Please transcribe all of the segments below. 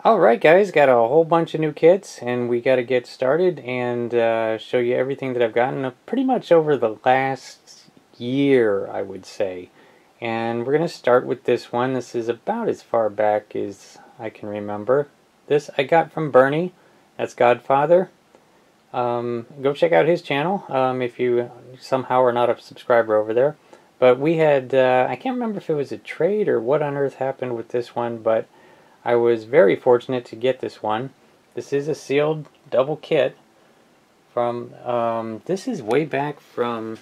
Alright guys, got a whole bunch of new kits and we got to get started and show you everything that I've gotten pretty much over the last year, I would say. And we're going to start with this one. This is about as far back as I can remember. This I got from Bernie. That's Godfather. Go check out his channel if you somehow are not a subscriber over there. But we had, I can't remember if it was a trade or what on earth happened with this one, but I was very fortunate to get this one. This is a sealed double kit from, this is way back from,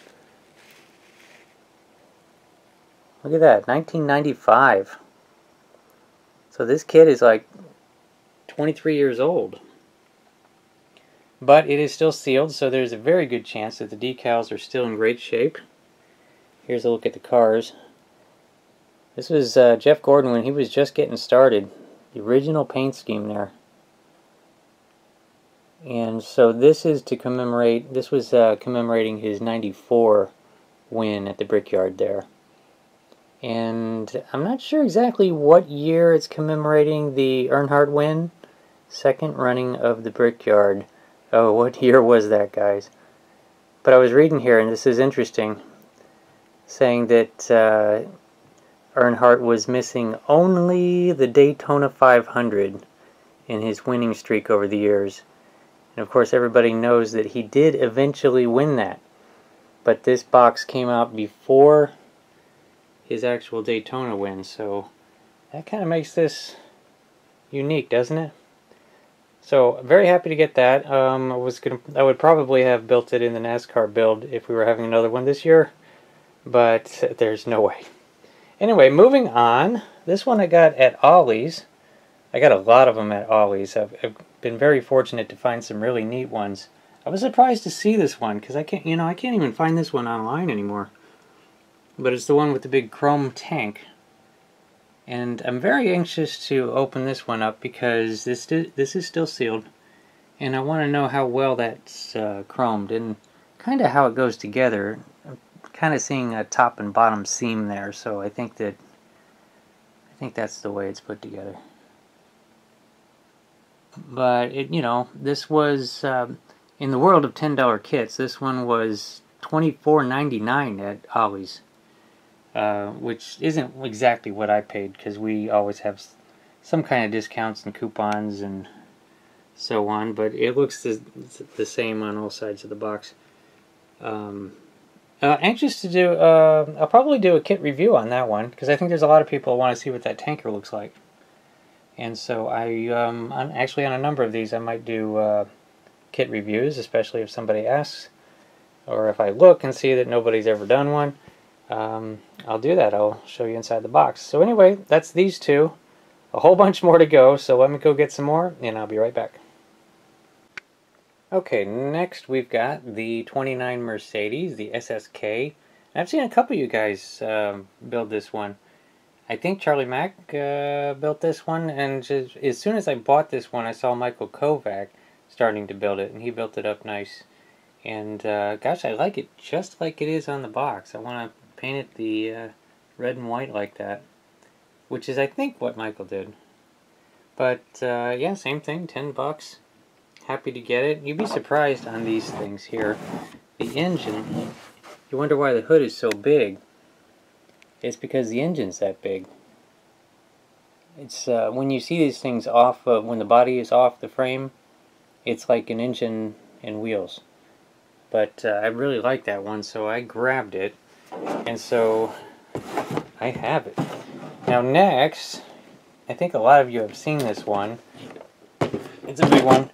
look at that, 1995. So this kit is like 23 years old. But it is still sealed, so there's a very good chance that the decals are still in great shape. Here's a look at the cars. This was Jeff Gordon when he was just getting started. The original paint scheme there. And so this is to commemorate, this was commemorating his 94 win at the Brickyard there. And I'm not sure exactly what year it's commemorating the Earnhardt win. Second running of the Brickyard. Oh, what year was that, guys? But I was reading here, and this is interesting, saying that Earnhardt was missing only the Daytona 500 in his winning streak over the years. And of course everybody knows that he did eventually win that. But this box came out before his actual Daytona win, so that kind of makes this unique, doesn't it? So very happy to get that. I would probably have built it in the NASCAR build if we were having another one this year, but there's no way. Anyway, moving on. This one I got at Ollie's. I got a lot of them at Ollie's. I've been very fortunate to find some really neat ones. I was surprised to see this one because I can't even find this one online anymore. But it's the one with the big chrome tank. And I'm very anxious to open this one up because this is still sealed, and I want to know how well that's chromed and kind of how it goes together. Kind of seeing a top and bottom seam there, so I think that's the way it's put together. But this was in the world of $10 kits. This one was $24.99 at Ollie's, which isn't exactly what I paid because we always have some kind of discounts and coupons and so on. But it looks the same on all sides of the box. Anxious to do, I'll probably do a kit review on that one, because I think there's a lot of people who want to see what that tanker looks like. And so I'm actually on a number of these I might do kit reviews, especially if somebody asks, or if I look and see that nobody's ever done one. I'll do that. I'll show you inside the box. So anyway, that's these two. A whole bunch more to go, so let me go get some more, and I'll be right back. Okay, next we've got the 29 Mercedes, the SSK. I've seen a couple of you guys build this one. I think Charlie Mack built this one, and just, as soon as I bought this one, I saw Michael Kovac starting to build it, and he built it up nice. And gosh, I like it just like it is on the box. I want to paint it the red and white like that, which is, I think, what Michael did. But yeah, same thing, $10. Happy to get it. You'd be surprised on these things here. The engine, you wonder why the hood is so big. It's because the engine's that big. It's when you see these things off, when the body is off the frame, it's like an engine and wheels. But I really like that one, so I grabbed it. And so I have it. Now next, I think a lot of you have seen this one. It's a big one.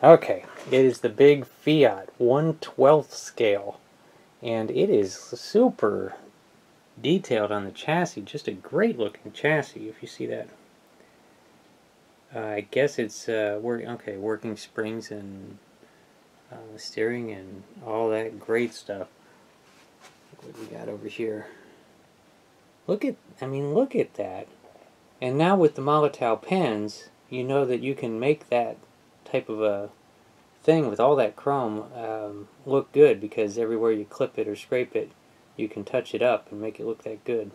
Okay, it is the big Fiat 1/12 scale, and it is super detailed on the chassis. Just a great looking chassis, if you see that. I guess it's working springs and steering and all that great stuff. Look what we got over here. Look at that. And now with the Molotow pens, you know that you can make that type of a thing with all that chrome look good, because everywhere you clip it or scrape it, you can touch it up and make it look that good.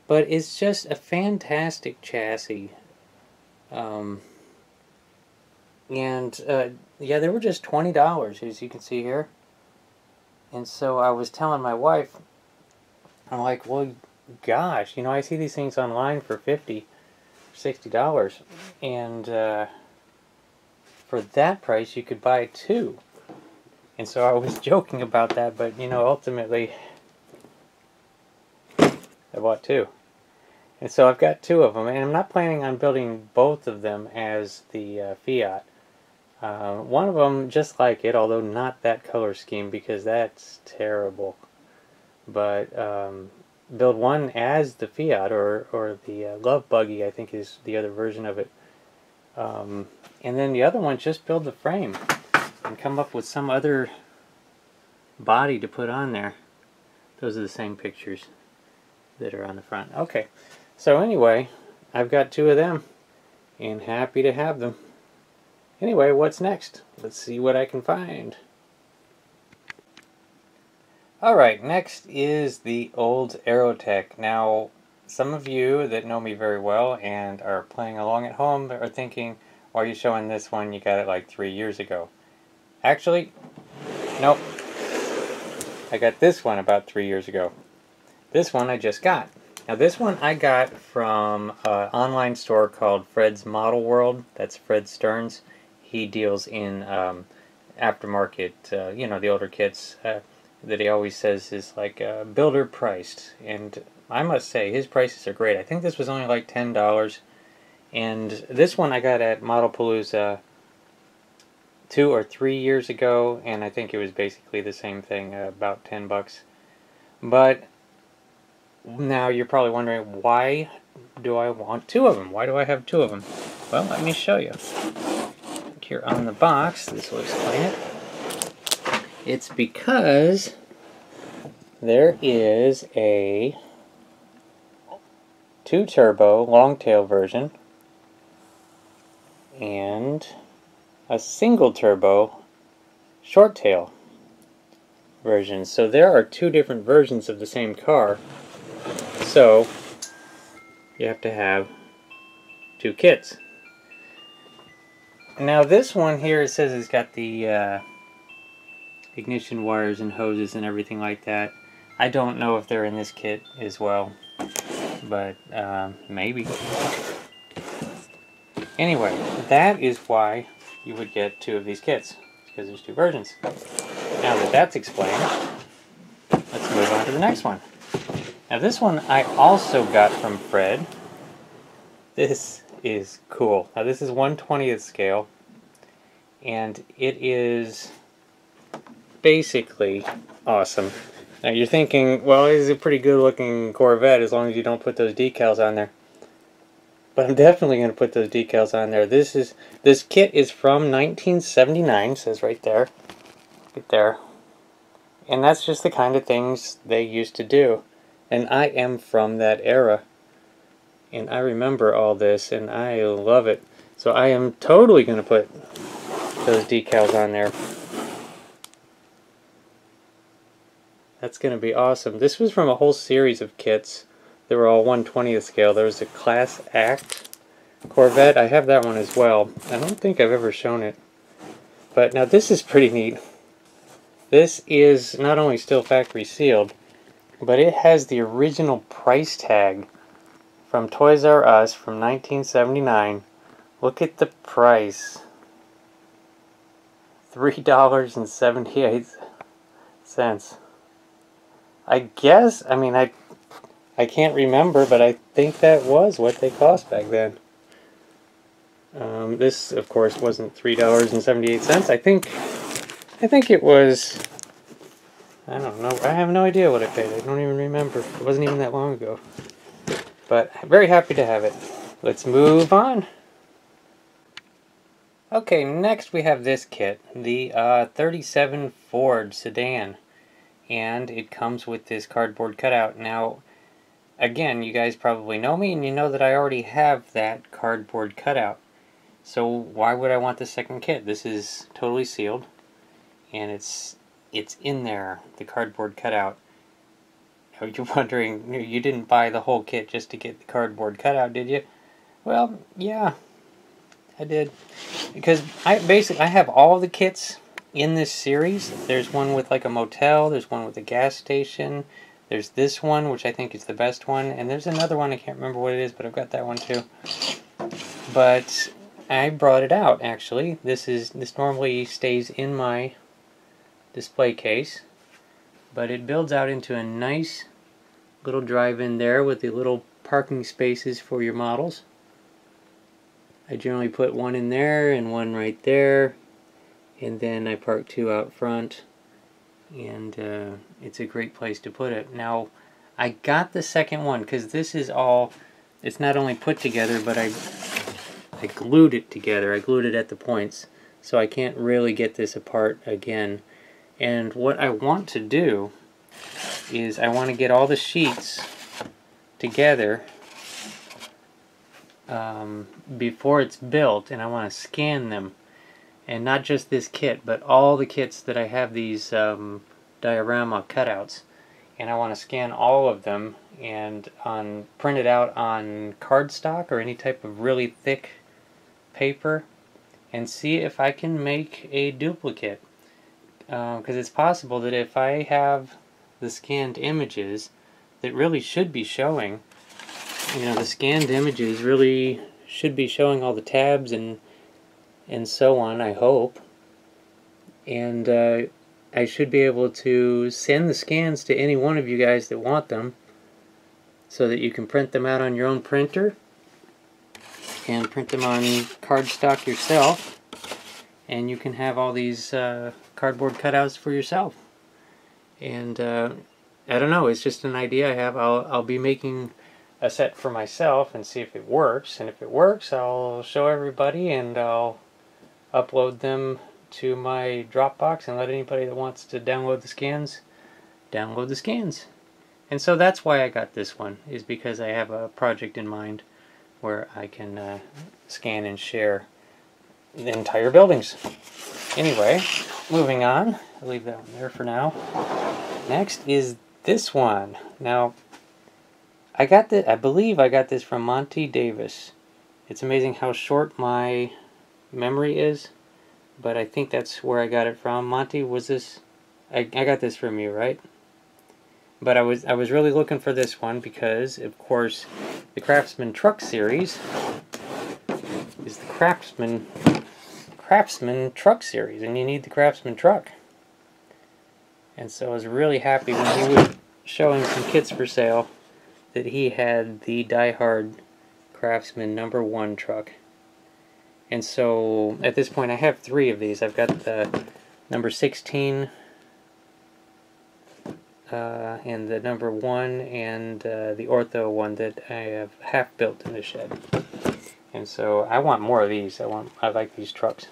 But it's just a fantastic chassis. Um, and yeah, they were just $20, as you can see here. And so I was telling my wife, I'm like, well, gosh, I see these things online for $50, $60, and for that price you could buy two. And so I was joking about that, but ultimately I bought two. And so I've got two of them, and I'm not planning on building both of them as the Fiat. One of them just like it, although not that color scheme, because that's terrible. But build one as the Fiat, or the Love Buggy, I think is the other version of it. And then the other one, just build the frame and come up with some other body to put on there. Those are the same pictures that are on the front. Okay, so anyway, I've got two of them and happy to have them. Anyway, what's next? Let's see what I can find. Alright, next is the old Aerotech. Now, some of you that know me very well and are playing along at home are thinking, why are you showing this one? You got it like 3 years ago. Actually, nope. I got this one about 3 years ago. This one I just got. Now this one I got from an online store called Fred's Model World. That's Fred Stearns. He deals in aftermarket, the older kits that he always says is like builder priced. And I must say, his prices are great. I think this was only like $10. And this one I got at Modelpalooza 2 or 3 years ago, and I think it was basically the same thing, about $10. But now you're probably wondering, why do I want two of them? Why do I have two of them? Well, let me show you. Here on the box, this will explain it. It's because there is a 2-turbo long-tail version and a single-turbo short-tail version. So there are two different versions of the same car. So you have to have two kits. Now this one here, it says it's got the ignition wires and hoses and everything like that. I don't know if they're in this kit as well, but maybe. Anyway, that is why you would get two of these kits, because there's two versions. Now that that's explained, let's move on to the next one. Now this one I also got from Fred. This is cool. Now this is 1/20th scale, and it is basically awesome. Now you're thinking, well, it's a pretty good looking Corvette as long as you don't put those decals on there. But I'm definitely going to put those decals on there. This kit is from 1979, says right there. Right there. And that's just the kind of things they used to do. And I am from that era. And I remember all this, and I love it. So I am totally going to put those decals on there. That's going to be awesome. This was from a whole series of kits. They were all 1/20th scale. There was a Class Act Corvette. I have that one as well. I don't think I've ever shown it. But now this is pretty neat. This is not only still factory sealed, but it has the original price tag from Toys R Us from 1979. Look at the price. $3.78. I guess, I can't remember, but I think that was what they cost back then. This, of course, wasn't $3.78. I think it was, I don't know. I have no idea what I paid. I don't even remember. It wasn't even that long ago. But very happy to have it. Let's move on. Okay, next we have this kit, the 37 Ford sedan. And it comes with this cardboard cutout. Now, again, you guys probably know me, and you know that I already have that cardboard cutout. So why would I want the second kit? This is totally sealed, and it's in there, the cardboard cutout. Now you're wondering, you didn't buy the whole kit just to get the cardboard cutout, did you? Well, yeah, I did. Because I have all the kits in this series. There's one with like a motel, there's one with a gas station, there's this one, which I think is the best one, and there's another one, I can't remember what it is, but I've got that one too. But I brought it out, actually. This normally stays in my display case, but it builds out into a nice little drive-in there with the little parking spaces for your models. I generally put one in there and one right there, and then I park two out front, and it's a great place to put it. Now, I got the second one because this is all, it's not only put together, but I glued it together. I glued it at the points, so I can't really get this apart again. And what I want to do is I want to get all the sheets together before it's built, and I want to scan them, and not just this kit, but all the kits that I have these diorama cutouts, and I want to scan all of them and print it out on cardstock or any type of really thick paper and see if I can make a duplicate, because it's possible that if I have the scanned images that really should be showing, the scanned images really should be showing all the tabs and so on, I hope. And I should be able to send the scans to any one of you guys that want them so that you can print them out on your own printer and print them on cardstock yourself, and you can have all these cardboard cutouts for yourself. And I don't know, it's just an idea I have. I'll be making a set for myself and see if it works, and if it works I'll show everybody and I'll upload them to my Dropbox and let anybody that wants to download the scans download the scans. And so that's why I got this one, is because I have a project in mind where I can scan and share the entire buildings. Anyway, moving on, I'll leave that one there for now. Next is this one. Now, I believe I got this from Monty Davis. It's amazing how short my memory is, but I think that's where I got it from. Monty, was this? I got this from you, right? But I was really looking for this one because, of course, the Craftsman Truck series is the Craftsman Truck series, and you need the Craftsman truck. And so I was really happy when he was showing some kits for sale that he had the Die Hard Craftsman #1 truck. And so at this point I have 3 of these. I've got the number 16 and the #1 and the ortho one that I have half built in the shed. And so I want more of these. I like these trucks.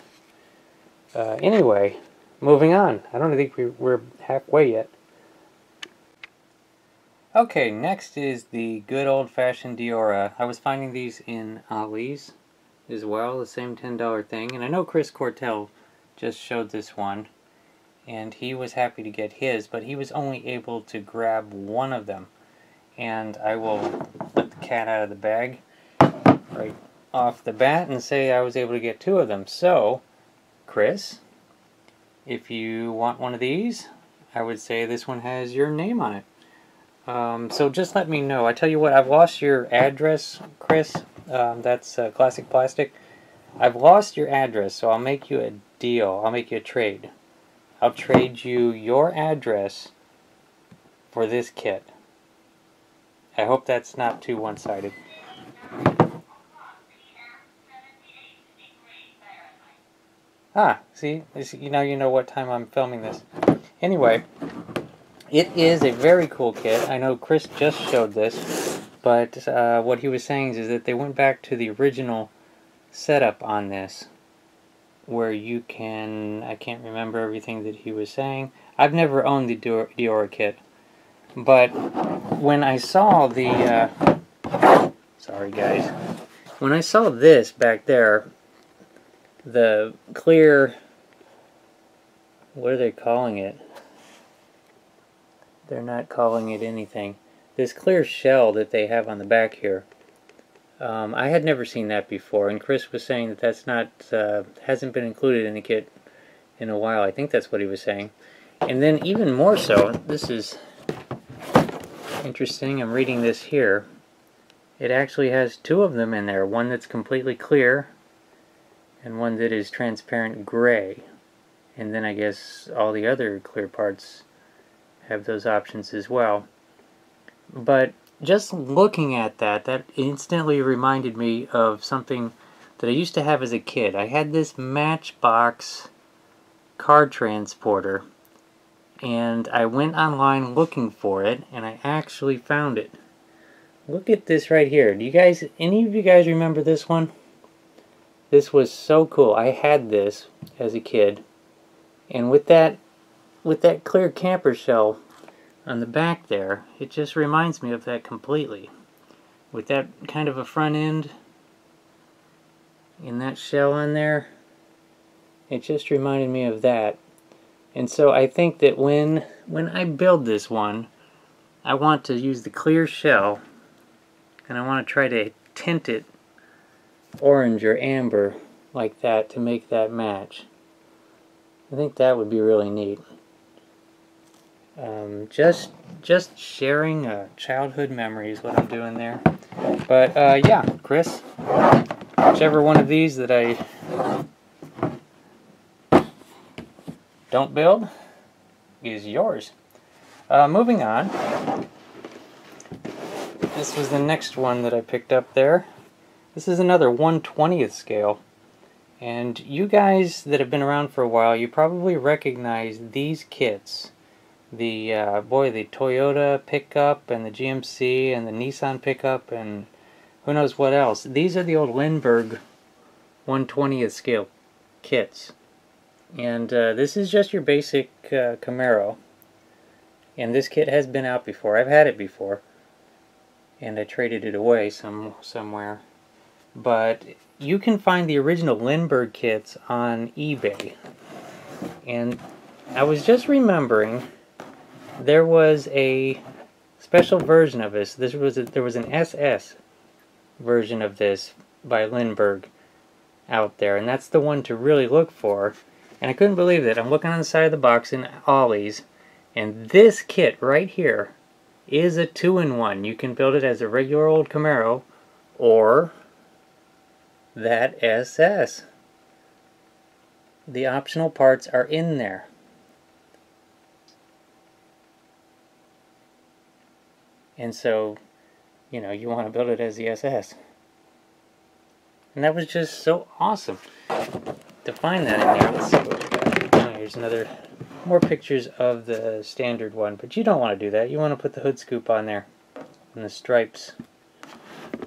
Anyway, moving on. I don't think we're halfway yet. Okay, next is the good old-fashioned Diora. I was finding these in Ollie's as well, the same $10 thing. And I know Chris Cortell just showed this one, and he was happy to get his, but he was only able to grab one of them. And I will let the cat out of the bag right off the bat and say I was able to get 2 of them. So, Chris, if you want one of these, I would say this one has your name on it. So just let me know. I tell you what, I've lost your address, Chris. That's Classic Plastic. I've lost your address, so I'll make you a deal. I'll make you a trade. I'll trade you your address for this kit. I hope that's not too one-sided. Ah, see? Now you know what time I'm filming this. Anyway, it is a very cool kit. I know Chris just showed this, but what he was saying is that they went back to the original setup on this, where you can, I can't remember everything that he was saying. I've never owned the Diora kit, but when I saw the, sorry guys, when I saw this back there, the clear, what are they calling it? They're not calling it anything. This clear shell that they have on the back here, I had never seen that before, and Chris was saying that that's not hasn't been included in the kit in a while. I think that's what he was saying. And then even more so, this is interesting. I'm reading this here. It actually has two of them in there. One that's completely clear, and one that is transparent gray. And then I guess all the other clear parts have those options as well. But just looking at that, that instantly reminded me of something that I used to have as a kid. I had this Matchbox card transporter, and I went online looking for it, and I actually found it. Look at this right here. Do you guys, any of you guys remember this one? This was so cool. I had this as a kid, and with that clear camper shell on the back there, it just reminds me of that completely. With that kind of a front end and that shell on there, it just reminded me of that. And so I think that when I build this one, I want to use the clear shell, and I want to try to tint it orange or amber like that to make that match. I think that would be really neat. Just sharing a childhood memory is what I'm doing there. But yeah, Chris, whichever one of these that I don't build is yours. Moving on. This was the next one that I picked up there. This is another 1/20th scale. And you guys that have been around for a while, you probably recognize these kits. The the Toyota pickup and the GMC and the Nissan pickup and who knows what else. These are the old Lindbergh 1/20th scale kits. And this is just your basic Camaro. And this kit has been out before. I've had it before. And I traded it away somewhere. But you can find the original Lindbergh kits on eBay. And I was just remembering there was a special version of this. There was an SS version of this by Lindbergh out there, and that's the one to really look for. And I couldn't believe it. I'm looking on the side of the box in Ollie's, and this kit right here is a 2-in-1. You can build it as a regular old Camaro or that SS. The optional parts are in there. And so, you know, you want to build it as the SS. And that was just so awesome to find that in there. Let's see what we got. Oh, here's more pictures of the standard one. But you don't want to do that. You want to put the hood scoop on there. And the stripes.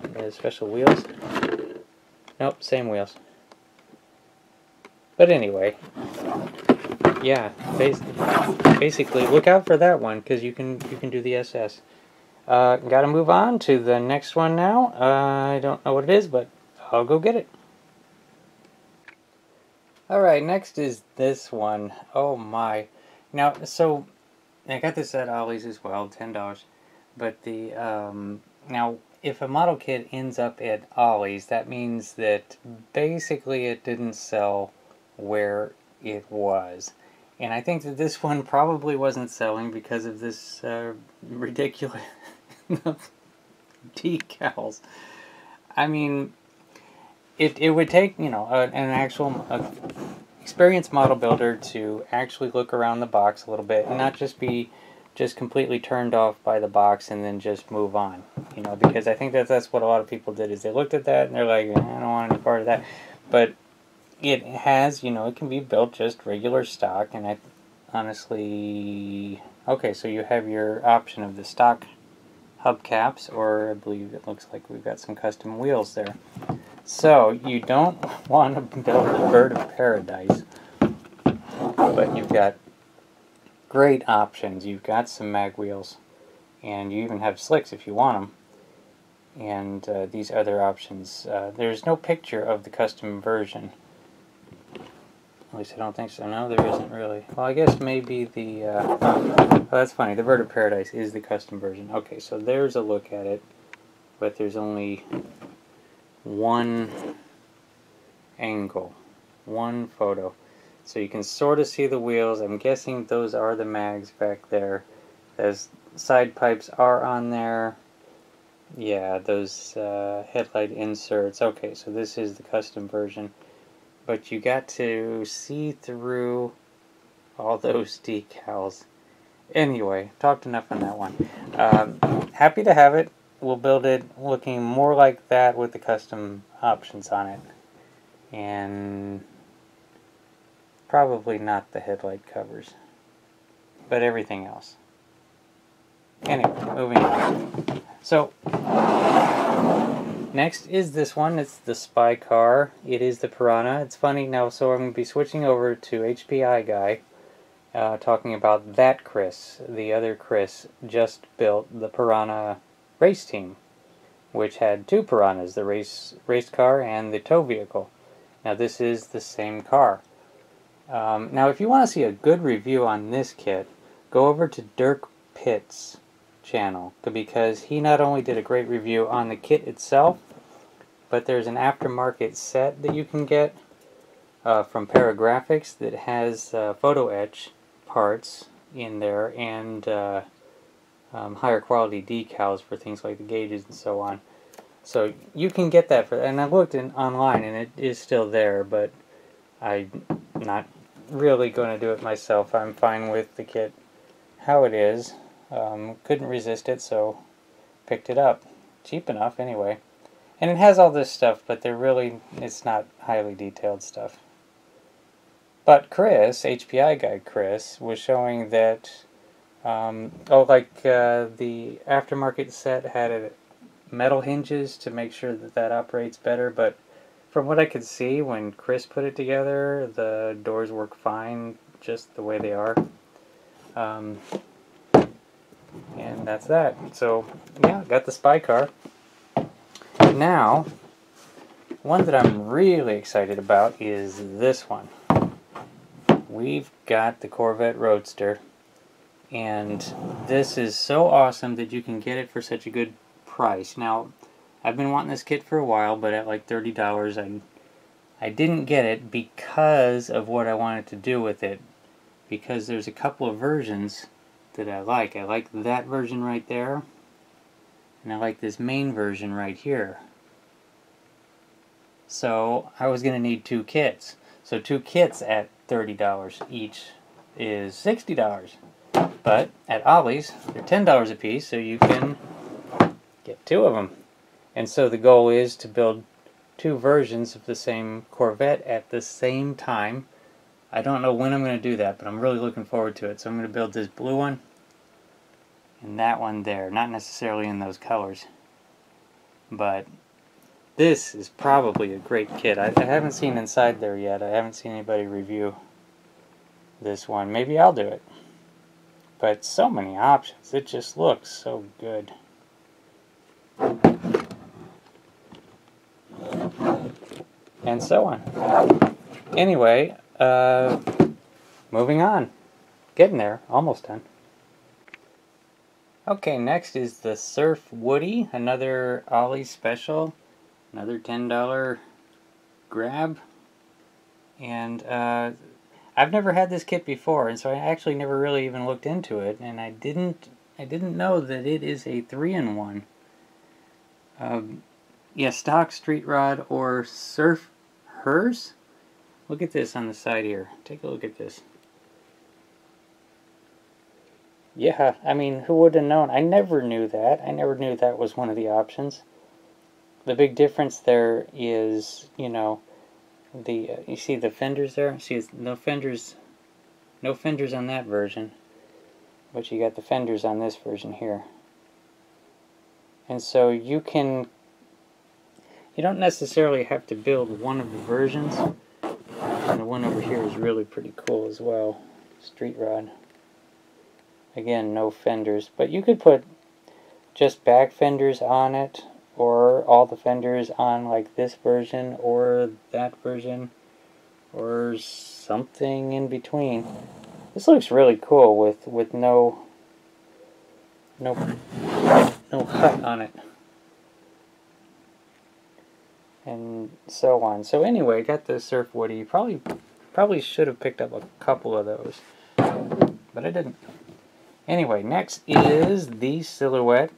And the special wheels. Nope, same wheels. But anyway, yeah, basically look out for that one because you can do the SS. Got to move on to the next one now. I don't know what it is, but I'll go get it. Alright, next is this one. Oh my. Now, so, I got this at Ollie's as well, $10. But the, now, if a model kit ends up at Ollie's, that means that basically it didn't sell where it was. And I think that this one probably wasn't selling because of this ridiculous decals. I mean, it would take, you know, an actual experienced model builder to actually look around the box a little bit and not just be completely turned off by the box and then just move on, you know, because I think that's what a lot of people did, is they looked at that and they're like, I don't want any part of that. But it has, you know, it can be built just regular stock, and I honestly, okay, so you have your option of the stock hubcaps, or I believe it looks like we've got some custom wheels there. So you don't want to build a bird of paradise, but you've got great options. You've got some mag wheels, and you even have slicks if you want them. And these other options, there's no picture of the custom version. At least I don't think so. No, there isn't really. Well, I guess maybe the... oh, that's funny. The Bird of Paradise is the custom version. Okay, so there's a look at it. But there's only one angle, one photo. So you can sort of see the wheels. I'm guessing those are the mags back there. Those side pipes are on there. Yeah, those headlight inserts. Okay, so this is the custom version. But you got to see through all those decals. Anyway, talked enough on that one. Happy to have it. We'll build it looking more like that with the custom options on it. And probably not the headlight covers, but everything else. Anyway, moving on. So, next is this one. It's the Spy Car. It is the Piranha. It's funny now, so I'm going to be switching over to HPI Guy, talking about that Chris. The other Chris just built the Piranha race team, which had two Piranhas, the race car and the tow vehicle. Now this is the same car. Now if you want to see a good review on this kit, go over to Dirk Pitt's channel, because he not only did a great review on the kit itself, but there's an aftermarket set that you can get from Paragraphics that has photo etch parts in there and higher quality decals for things like the gauges and so on. So you can get that for, and I looked online and it is still there, but I'm not really going to do it myself. I'm fine with the kit how it is. Couldn't resist it, so picked it up. Cheap enough anyway. And it has all this stuff, but it's not highly detailed stuff. But Chris, HPI Guy Chris, was showing that the aftermarket set had metal hinges to make sure that operates better, but from what I could see when Chris put it together, the doors work fine just the way they are. And that's that. So, yeah, got the Spy Car. Now, one that I'm really excited about is this one. We've got the Corvette Roadster, and this is so awesome that you can get it for such a good price. Now, I've been wanting this kit for a while, but at like $30, I didn't get it because of what I wanted to do with it. Because there's a couple of versions that I like. I like that version right there, and I like this main version right here. So I was going to need two kits. So two kits at $30 each is $60. But at Ollie's, they're $10 a piece, so you can get two of them. And so the goal is to build two versions of the same Corvette at the same time. I don't know when I'm going to do that, but I'm really looking forward to it. So I'm going to build this blue one and that one there. Not necessarily in those colors, but this is probably a great kit. I haven't seen inside there yet. I haven't seen anybody review this one. Maybe I'll do it. But so many options. It just looks so good. And so on. Anyway, moving on. Getting there. Almost done. Okay, next is the Surf Woody. Another Ollie special. Another $10 grab. And I've never had this kit before, and so I actually never really even looked into it, and I didn't know that it is a 3-in-1. Yeah, stock, street rod, or surf hers. Look at this on the side here. Take a look at this. Yeah, I mean, who would have known? I never knew that. I never knew that was one of the options. The big difference there is, you know, you see the fenders there? See, no fenders on that version, but you got the fenders on this version here. And so you don't necessarily have to build one of the versions. And the one over here is really pretty cool as well. Street rod. Again, no fenders, but you could put just back fenders on it, or all the fenders on like this version or that version, or something in between. This looks really cool with no hut on it. and so on. So anyway, got the Surf Woody. Probably should have picked up a couple of those, but I didn't. Anyway, next is the Silhouette.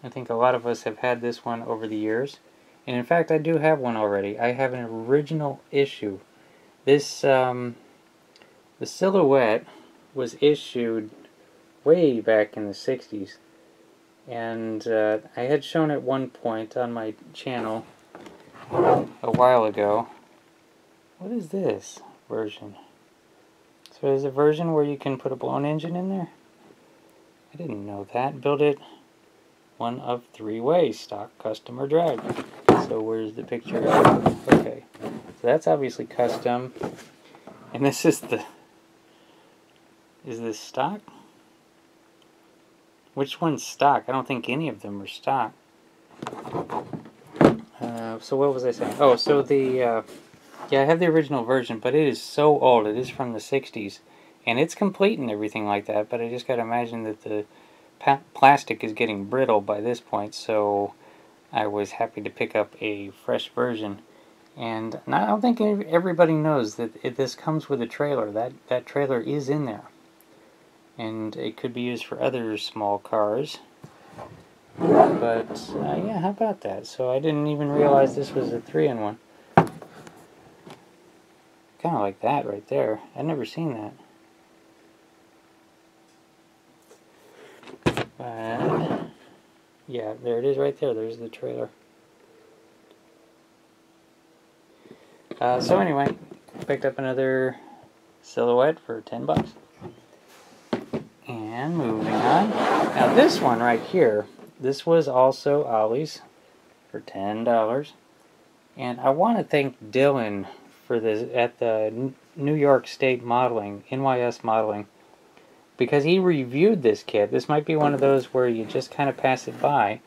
I think a lot of us have had this one over the years. And in fact, I do have one already. I have an original issue. This, the Silhouette was issued way back in the 60s. And I had shown at one point on my channel a while ago. What is this version? So there's a version where you can put a blown engine in there? I didn't know that. Build it one of 3 ways, stock, custom, or drag. So where's the picture? Okay, so that's obviously custom, and this is this stock? Which one's stock? I don't think any of them are stock. So what was I saying? Oh, so yeah, I have the original version, but it is so old. It is from the 60s, and it's complete and everything like that, but I just gotta imagine that the plastic is getting brittle by this point, so I was happy to pick up a fresh version. And I don't think everybody knows that this comes with a trailer. That trailer is in there, and it could be used for other small cars. But yeah, how about that? So I didn't even realize this was a 3-in-1. Kind of like that right there. I've never seen that. But yeah, there it is right there. There's the trailer. So anyway, picked up another Silhouette for 10 bucks. And moving on. Now this one right here, this was also Ollie's for $10. And I want to thank Dylan for this at the New York State Modeling, NYS Modeling, because he reviewed this kit. This might be one of those where you just kind of pass it by,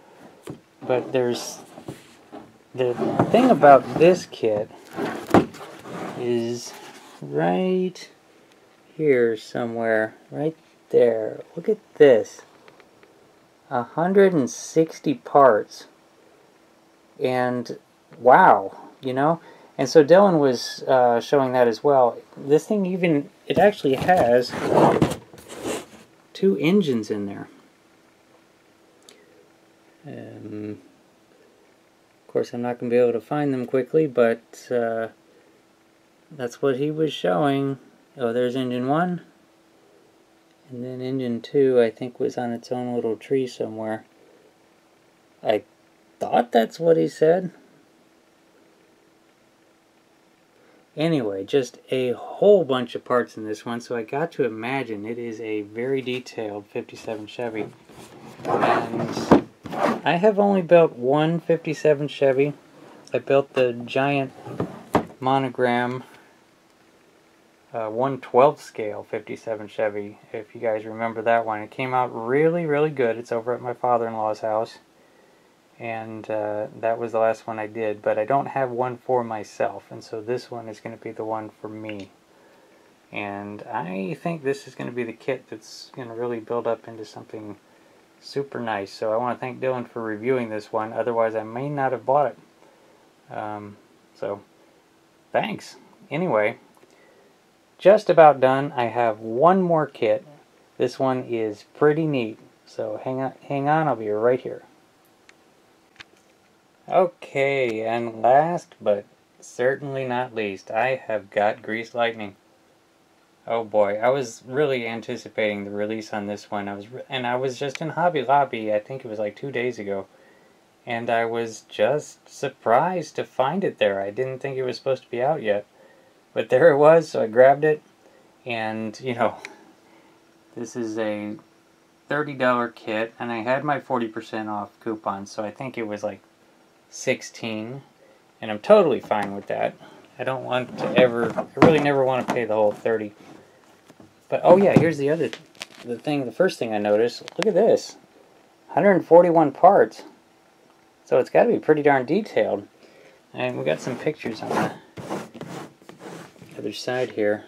but there's the thing about this kit is right here somewhere, right there. Look at this. 160 parts. And wow, you know? And so Dylan was showing that as well. This thing even, it actually has 2 engines in there. Of course, I'm not going to be able to find them quickly, but that's what he was showing. Oh, there's engine 1. And then engine 2, I think, was on its own little tree somewhere. I thought that's what he said. Anyway, just a whole bunch of parts in this one, so I got to imagine it is a very detailed 57 Chevy. And I have only built one 57 Chevy. I built the giant monogram 1/12 scale 57 Chevy, if you guys remember that one. It came out really, really good. It's over at my father-in-law's house. And that was the last one I did, but I don't have one for myself, and so this one is going to be the one for me. And I think this is going to be the kit that's going to really build up into something super nice. So I want to thank Dylan for reviewing this one, otherwise I may not have bought it. So thanks. Anyway, just about done. I have one more kit. This one is pretty neat, so hang on, I'll be right here. Okay, and last but certainly not least, I have got Grease Lightning. Oh boy, I was really anticipating the release on this one. I was just in Hobby Lobby, I think it was like 2 days ago, and I was just surprised to find it there. I didn't think it was supposed to be out yet, but there it was, so I grabbed it, and you know, this is a $30 kit, and I had my 40% off coupon, so I think it was like 16, and I'm totally fine with that. I don't want to I really never want to pay the whole 30. But oh yeah, here's the first thing I noticed. Look at this, 141 parts. So it's got to be pretty darn detailed. And we got some pictures on the other side here.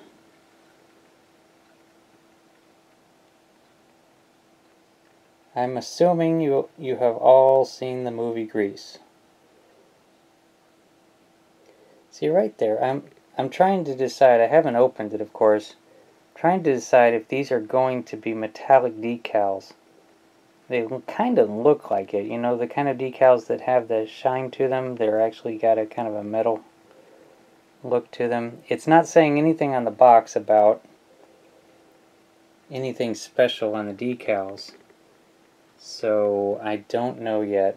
I'm assuming you have all seen the movie Grease. See right there, I'm trying to decide, I haven't opened it of course, trying to decide if these are going to be metallic decals. They kind of look like it, you know, the kind of decals that have the shine to them. They're actually got a kind of a metal look to them. It's not saying anything on the box about anything special on the decals, so I don't know yet.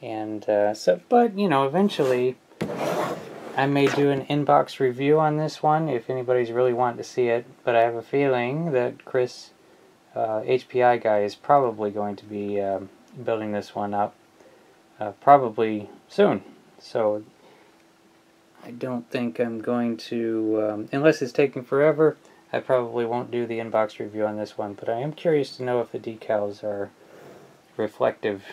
And but you know, eventually I may do an inbox review on this one if anybody's really wanting to see it. But I have a feeling that Chris, HPI guy, is probably going to be building this one up probably soon. So I don't think I'm going to, unless it's taking forever, I probably won't do the inbox review on this one. But I am curious to know if the decals are reflective.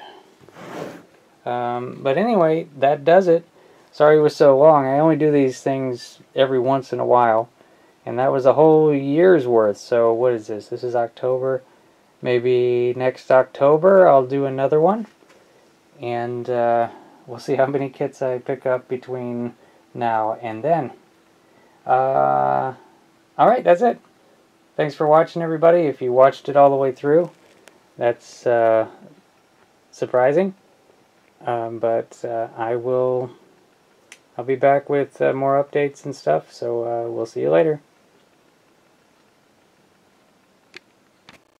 But anyway, that does it. Sorry it was so long. I only do these things every once in a while. And that was a whole year's worth. So what is this? This is October. Maybe next October I'll do another one. And we'll see how many kits I pick up between now and then. Alright, that's it. Thanks for watching, everybody. If you watched it all the way through, that's surprising. But I'll be back with more updates and stuff, so we'll see you later.